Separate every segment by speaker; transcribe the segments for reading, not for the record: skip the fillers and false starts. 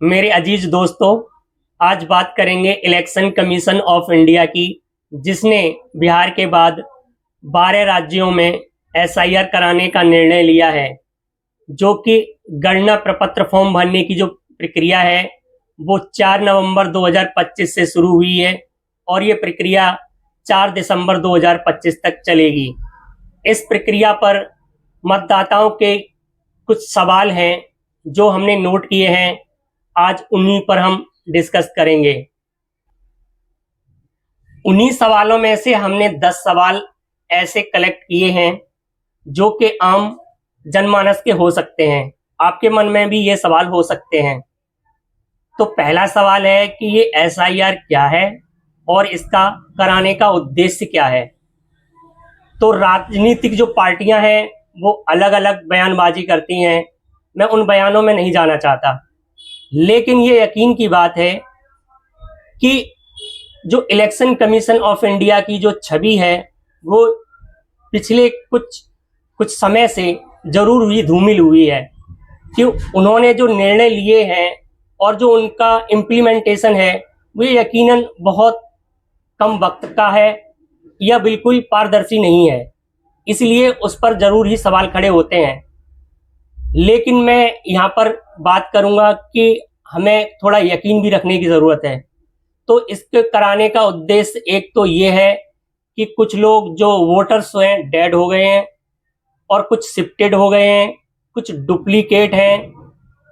Speaker 1: मेरे अजीज दोस्तों, आज बात करेंगे इलेक्शन कमीशन ऑफ इंडिया की, जिसने बिहार के बाद 12 राज्यों में एसआईआर कराने का निर्णय लिया है। जो कि गणना प्रपत्र फॉर्म भरने की जो प्रक्रिया है वो 4 नवंबर 2025 से शुरू हुई है और ये प्रक्रिया 4 दिसंबर 2025 तक चलेगी। इस प्रक्रिया पर मतदाताओं के कुछ सवाल हैं जो हमने नोट किए हैं, आज उन्हीं पर हम डिस्कस करेंगे। उन्हीं सवालों में से हमने 10 सवाल ऐसे कलेक्ट किए हैं जो कि आम जनमानस के हो सकते हैं। आपके मन में भी ये सवाल हो सकते हैं। तो पहला सवाल है कि ये एसआईआर क्या है और इसका कराने का उद्देश्य क्या है। तो राजनीतिक जो पार्टियां हैं वो अलग अलग बयानबाजी करती हैं, मैं उन बयानों में नहीं जाना चाहता, लेकिन ये यकीन की बात है कि जो इलेक्शन कमीशन ऑफ इंडिया की जो छवि है वो पिछले कुछ समय से जरूर हुई धूमिल हुई है कि उन्होंने जो निर्णय लिए हैं और जो उनका इम्प्लीमेंटेशन है वो यकीनन बहुत कम वक्त का है या बिल्कुल पारदर्शी नहीं है, इसलिए उस पर जरूर ही सवाल खड़े होते हैं। लेकिन मैं यहाँ पर बात करूँगा कि हमें थोड़ा यकीन भी रखने की ज़रूरत है। तो इसके कराने का उद्देश्य एक तो ये है कि कुछ लोग जो वोटर्स हैं डेड हो गए हैं और कुछ शिफ्टेड हो गए हैं, कुछ डुप्लीकेट हैं,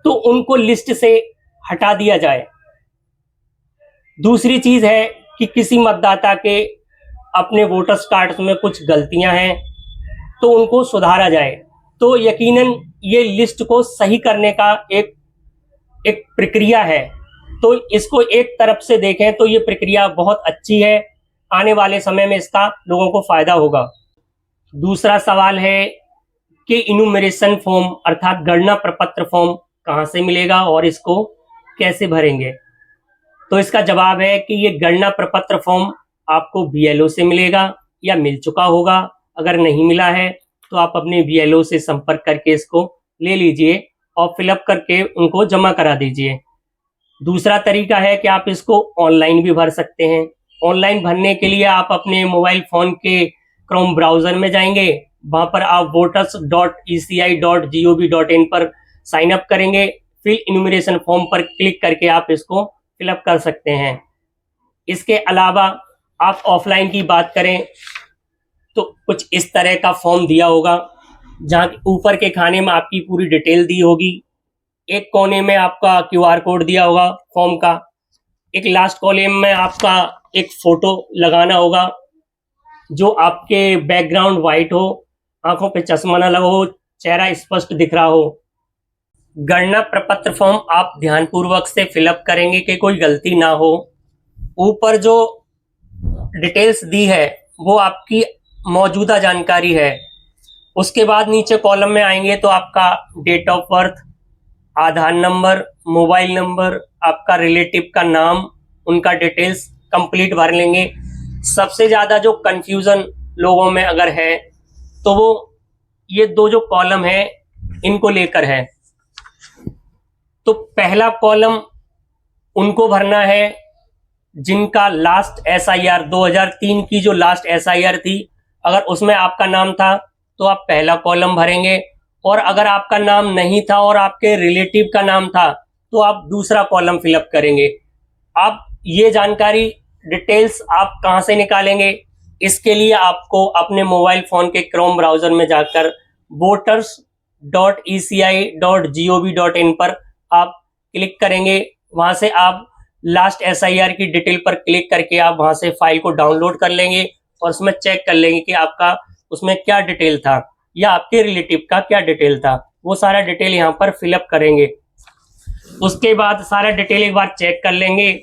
Speaker 1: तो उनको लिस्ट से हटा दिया जाए। दूसरी चीज़ है कि किसी मतदाता के अपने वोटर्स कार्ड में कुछ गलतियां हैं तो उनको सुधारा जाए। तो यकीनन ये लिस्ट को सही करने का एक प्रक्रिया है। तो इसको एक तरफ से देखें तो ये प्रक्रिया बहुत अच्छी है, आने वाले समय में इसका लोगों को फायदा होगा। दूसरा सवाल है कि इन्यूमरेशन फॉर्म अर्थात गणना प्रपत्र फॉर्म कहाँ से मिलेगा और इसको कैसे भरेंगे। तो इसका जवाब है कि ये गणना प्रपत्र फॉर्म आपको बीएलओ से मिलेगा या मिल चुका होगा। अगर नहीं मिला है तो आप अपने बीएलओ से संपर्क करके इसको ले लीजिए और फिलअप करके उनको जमा करा दीजिए। दूसरा तरीका है कि आप इसको ऑनलाइन भी भर सकते हैं। ऑनलाइन भरने के लिए आप अपने मोबाइल फ़ोन के क्रोम ब्राउज़र में जाएंगे, वहाँ पर आप voters.eci.gov.in पर साइन अप करेंगे, फिर इन्यूमरेशन फॉर्म पर क्लिक करके आप इसको फिलअप कर सकते हैं। इसके अलावा आप ऑफलाइन की बात करें तो कुछ इस तरह का फॉर्म दिया होगा, जहाँ ऊपर के खाने में आपकी पूरी डिटेल दी होगी, एक कोने में आपका क्यूआर कोड दिया होगा फॉर्म का, एक लास्ट कॉलम में आपका एक फोटो लगाना होगा जो आपके बैकग्राउंड वाइट हो, आंखों पे चश्मा ना लगा हो, चेहरा स्पष्ट दिख रहा हो। गणना प्रपत्र फॉर्म आप ध्यानपूर्वक से फिलअप करेंगे कि कोई गलती ना हो। ऊपर जो डिटेल्स दी है वो आपकी मौजूदा जानकारी है। उसके बाद नीचे कॉलम में आएंगे तो आपका date of birth, Aadhaar number, mobile number, आपका रिलेटिव का नाम, उनका डिटेल्स कंप्लीट भर लेंगे। सबसे ज़्यादा जो कंफ्यूजन लोगों में अगर है तो वो ये दो जो कॉलम है इनको लेकर है। तो पहला कॉलम उनको भरना है जिनका लास्ट एसआईआर 2003 की जो लास्ट एसआईआर थी, अगर उसमें आपका नाम था तो आप पहला कॉलम भरेंगे, और अगर आपका नाम नहीं था और आपके रिलेटिव का नाम था तो आप दूसरा कॉलम फिलअप करेंगे। आप ये जानकारी डिटेल्स आप कहाँ से निकालेंगे, इसके लिए आपको अपने मोबाइल फ़ोन के क्रोम ब्राउज़र में जाकर voters.eci.gov.in पर आप क्लिक करेंगे। वहाँ से आप लास्ट एसआईआर की डिटेल पर क्लिक करके आप वहाँ से फाइल को डाउनलोड कर लेंगे और उसमें चेक कर लेंगे कि आपका उसमें क्या डिटेल था या आपके रिलेटिव का क्या डिटेल था। वो सारा डिटेल यहाँ पर फिलअप करेंगे। उसके बाद सारा डिटेल एक बार चेक कर लेंगे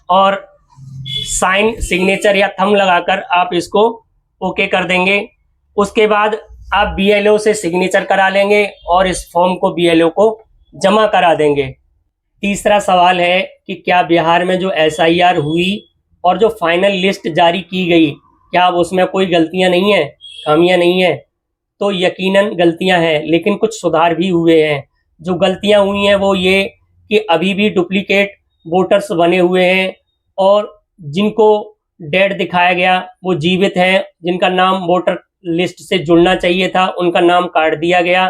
Speaker 1: और साइन, सिग्नेचर या थंब लगाकर आप इसको ओके कर देंगे। उसके बाद आप बीएलओ से सिग्नेचर करा लेंगे और इस फॉर्म को बीएलओ को जमा करा देंगे। तीसरा सवाल है कि क्या बिहार में जो एसआईआर हुई और जो फाइनल लिस्ट जारी की गई, क्या उसमें कोई गलतियां नहीं है, खामियां नहीं है। तो यकीनन गलतियां हैं, लेकिन कुछ सुधार भी हुए हैं। जो गलतियां हुई हैं वो ये कि अभी भी डुप्लीकेट वोटर्स बने हुए हैं और जिनको डेड दिखाया गया वो जीवित हैं, जिनका नाम वोटर लिस्ट से जुड़ना चाहिए था उनका नाम काट दिया गया।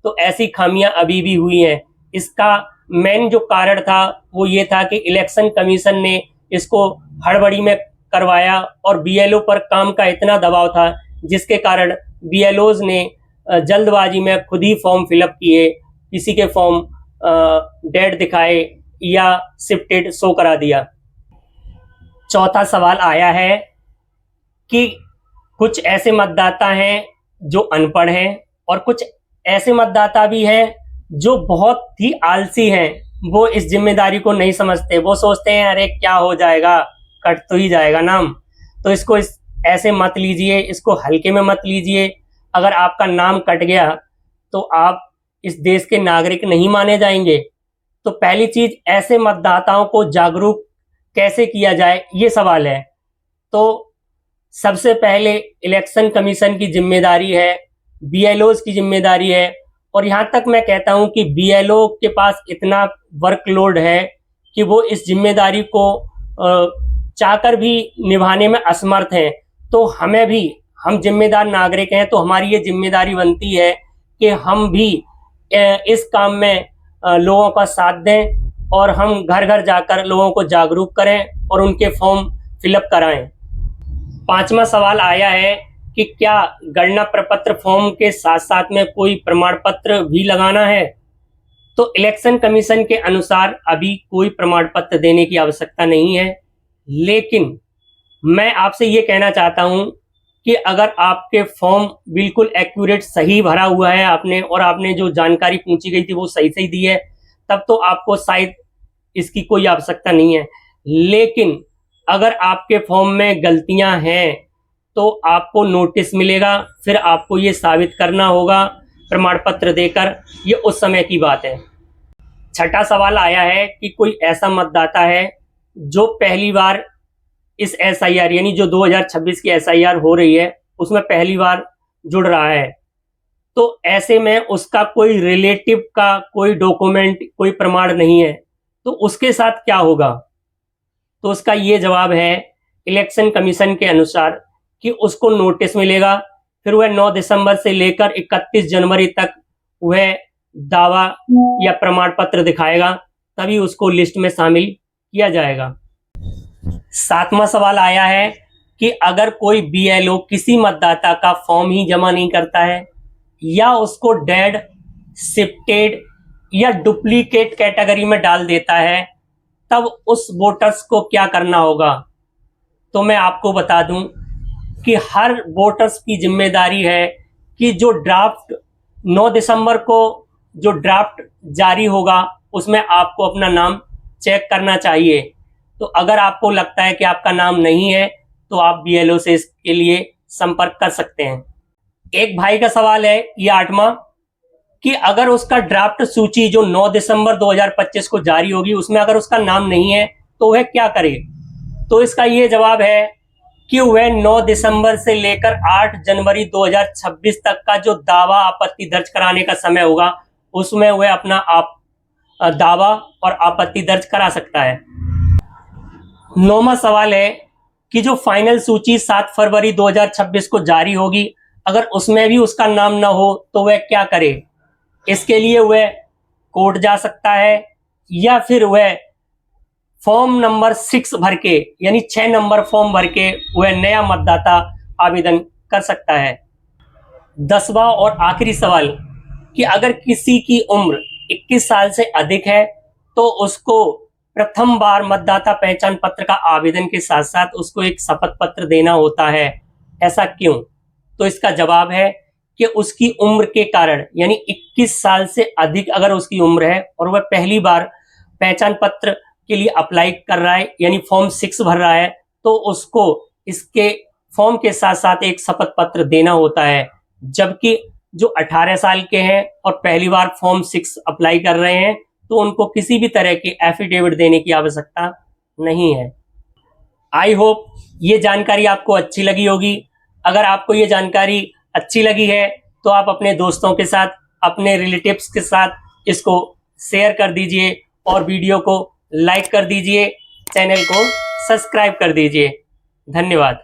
Speaker 1: तो ऐसी खामियां अभी भी हुई हैं। इसका मेन जो कारण था वो ये था कि इलेक्शन कमीशन ने इसको हड़बड़ी में करवाया और बीएलओ पर काम का इतना दबाव था जिसके कारण बीएलओज ने जल्दबाजी में खुद ही फॉर्म फिलअप किए, किसी के फॉर्म डेड दिखाए या शिफ्टेड शो करा दिया। चौथा सवाल आया है कि कुछ ऐसे मतदाता हैं जो अनपढ़ हैं और कुछ ऐसे मतदाता भी हैं जो बहुत ही आलसी हैं। वो इस जिम्मेदारी को नहीं समझते, वो सोचते हैं अरे क्या हो जाएगा, कट तो ही जाएगा नाम। तो इसको ऐसे मत लीजिए, इसको हल्के में मत लीजिए। अगर आपका नाम कट गया तो आप इस देश के नागरिक नहीं माने जाएंगे। तो पहली चीज, ऐसे मतदाताओं को जागरूक कैसे किया जाए, ये सवाल है। तो सबसे पहले इलेक्शन कमीशन की जिम्मेदारी है, बीएलओज की जिम्मेदारी है, और यहाँ तक मैं कहता हूँ कि बीएलओ के पास इतना वर्कलोड है कि वो इस जिम्मेदारी को चाहकर भी निभाने में असमर्थ हैं। तो हमें भी, हम जिम्मेदार नागरिक हैं तो हमारी ये जिम्मेदारी बनती है कि हम भी इस काम में लोगों का साथ दें और हम घर घर जाकर लोगों को जागरूक करें और उनके फॉर्म फिलअप कराएं। पांचवा सवाल आया है कि क्या गणना प्रपत्र फॉर्म के साथ साथ में कोई प्रमाण पत्र भी लगाना है। तो इलेक्शन कमीशन के अनुसार अभी कोई प्रमाण पत्र देने की आवश्यकता नहीं है, लेकिन मैं आपसे ये कहना चाहता हूं कि अगर आपके फॉर्म बिल्कुल एक्यूरेट सही भरा हुआ है आपने, और आपने जो जानकारी पूछी गई थी वो सही सही दी है, तब तो आपको शायद इसकी कोई आवश्यकता नहीं है। लेकिन अगर आपके फॉर्म में गलतियां हैं तो आपको नोटिस मिलेगा, फिर आपको ये साबित करना होगा प्रमाण पत्र देकर। ये उस समय की बात है। छठा सवाल आया है कि कोई ऐसा मतदाता है जो पहली बार इस एसआईआर यानी जो 2026 की एसआईआर हो रही है उसमें पहली बार जुड़ रहा है, तो ऐसे में उसका कोई रिलेटिव का कोई डॉक्यूमेंट, कोई प्रमाण नहीं है, तो उसके साथ क्या होगा। तो उसका ये जवाब है इलेक्शन कमीशन के अनुसार कि उसको नोटिस मिलेगा, फिर वह 9 दिसंबर से लेकर 31 जनवरी तक वह दावा या प्रमाण पत्र दिखाएगा, तभी उसको लिस्ट में शामिल किया जाएगा। सातवां सवाल आया है कि अगर कोई बीएलओ किसी मतदाता का फॉर्म ही जमा नहीं करता है या उसको डेड, शिफ्टेड या डुप्लीकेट कैटेगरी में डाल देता है, तब उस वोटर्स को क्या करना होगा। तो मैं आपको बता दूं कि हर वोटर्स की जिम्मेदारी है कि जो ड्राफ्ट 9 दिसंबर को जो ड्राफ्ट जारी होगा उसमें आपको अपना नाम चेक करना चाहिए। तो अगर आपको लगता है कि आपका नाम नहीं है तो आप बीएलओ से इसके लिए संपर्क कर सकते हैं। एक भाई का सवाल है, ये 8वां, कि अगर उसका ड्राफ्ट सूची जो 9 दिसंबर 2025 को जारी होगी उसमें अगर उसका नाम नहीं है तो वह क्या करे। तो इसका ये जवाब है कि वह 9 दिसंबर से लेकर 8 जनवरी 2026 तक का जो दावा आपत्ति दर्ज कराने का समय होगा उसमें वह अपना दावा और आपत्ति दर्ज करा सकता है। 9वां सवाल है कि जो फाइनल सूची 7 फरवरी 2026 को जारी होगी, अगर उसमें भी उसका नाम ना हो तो वह क्या करे। इसके लिए वह कोर्ट जा सकता है या फिर वह फॉर्म नंबर 6 भर के, यानी 6 नंबर फॉर्म भर के वह नया मतदाता आवेदन कर सकता है। 10वां और आखिरी सवाल कि अगर किसी की उम्र 21 साल से अधिक है तो उसको प्रथम बार मतदाता पहचान पत्र का आवेदन के साथ साथ उसको एक शपथ पत्र देना होता है। ऐसा क्यों। तो इसका जवाब है कि उसकी उम्र के कारण, यानी 21 साल से अधिक अगर उसकी उम्र है और वह पहली बार पहचान पत्र के लिए अप्लाई कर रहा है यानी फॉर्म 6 भर रहा है, तो उसको इसके फॉर्म के साथ साथ एक शपथ पत्र देना होता है। जबकि जो 18 साल के हैं और पहली बार फॉर्म 6 अप्लाई कर रहे हैं तो उनको किसी भी तरह की एफिडेविट देने की आवश्यकता नहीं है। आई होप ये जानकारी आपको अच्छी लगी होगी। अगर आपको ये जानकारी अच्छी लगी है तो आप अपने दोस्तों के साथ, अपने रिलेटिव्स के साथ इसको शेयर कर दीजिए और वीडियो को लाइक कर दीजिए, चैनल को सब्सक्राइब कर दीजिए। धन्यवाद।